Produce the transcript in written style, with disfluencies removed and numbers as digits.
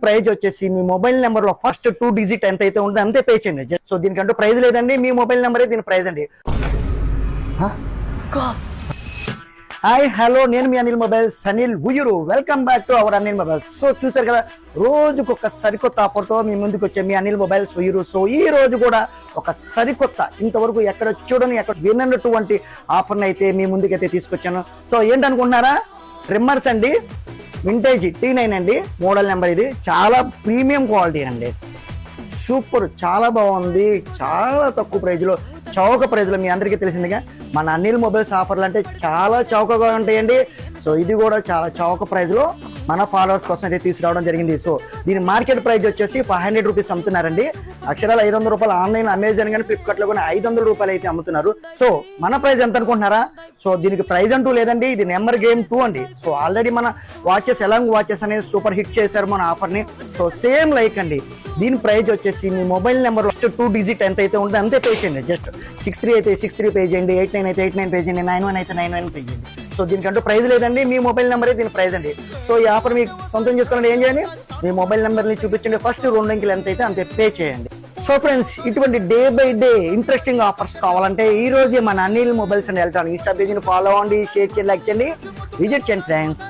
Praise వచ్చేసి మీ mobile number లో first 2 digit ఎంత అయితే ఉందో అంతే పే చేయండి. సో దీనికంటూ ప్రైజ్ లేదండి, మీ మొబైల్ నెంబరే దీని ప్రైజ్ అండి. హాయ్ హలో, నేను మీ Anil mobiles Anil Uyyuru. Welcome back to our Anil mobiles. So చూసారు కదా, రోజుకొక సరికొత్త ఆఫర్తో మీ ముందుకు వచ్చే మీ అనిల్ మొబైల్స్ ఉయ్యూరు. సో ఈ రోజు కూడా ఒక సరికొత్త, ఇంతవరకు ఎక్కడ చూడని ఎక్కడ విన్నటువంటి ఆఫర్ని అయితే మీ ముందుకైతే తీసుకొచ్చాను. సో ఏంటనుకుంటున్నారా, ట్రిమ్మర్స్ అండి, వింటేజ్ T9 అండి, మోడల్ నెంబర్. ఇది చాలా ప్రీమియం క్వాలిటీ అండి, సూపర్, చాలా బాగుంది. చాలా తక్కువ ప్రైజ్లో, చౌక ప్రైజ్లో. మీ అందరికీ తెలిసిందిగా మన అనిల్ మొబైల్స్ ఆఫర్లు అంటే చాలా చౌకగా ఉంటాయండి. సో ఇది కూడా చాలా చౌక ప్రైజ్లో మన ఫాలోవర్స్ కోసం అయితే తీసుకురావడం జరిగింది. సో దీని మార్కెట్ ప్రైస్ వచ్చేసి 500 రూపీస్ అమ్ముతున్నారండి. అక్షరాలు 500 రూపాయలు. ఆన్లైన్ అమెజాన్ కానీ ఫ్లిప్కార్ట్లో కానీ 500 రూపాయలు అయితే అమ్ముతున్నారు. సో మన ప్రైస్ ఎంత అనుకుంటున్నారా? సో దీనికి ప్రైస్ అంటూ లేదండి, ఇది నెంబర్ గేమ్ 2 అండి. సో ఆల్రెడీ మన వాచెస్ ఎలాంగ్ వాచెస్ అనేది సూపర్ హిట్ చేశారు మన ఆఫర్ని. సో సేమ్ లైక్ అండి, దీని ప్రైస్ వచ్చేసి మీ మొబైల్ నెంబర్ ఫస్ట్ 2 డిజిట్ ఎంత అయితే ఉందో అంతే పే చేయండి. జస్ట్ 63 అయితే 63 పే చేయండి, 89 అయితే 89 పే చేయండి, 91 అయితే 91 పే చేయండి. సో దీనికంటూ ప్రైజ్ లేదండి, మీ మొబైల్ నెంబరే దీని ప్రైజ్ అండి. సో ఈ ఆఫర్ మీకు సొంతం చేసుకోవాలంటే ఏం చేయాలి, మీ మొబైల్ నెంబర్ని చూపించండి, ఫస్ట్ 2 అంకెలు ఎంత అయితే అంతే పే చేయండి. సో ఫ్రెండ్స్, ఇటువంటి day by day interesting offers కావాలంటే ఈ రోజే మన Anil mobiles and electronic Insta పేజీని ఫాలో అవ్వండి, షేర్ చేయండి, లైక్ చేయండి, విజిట్ చేయండి ఫ్రెండ్స్.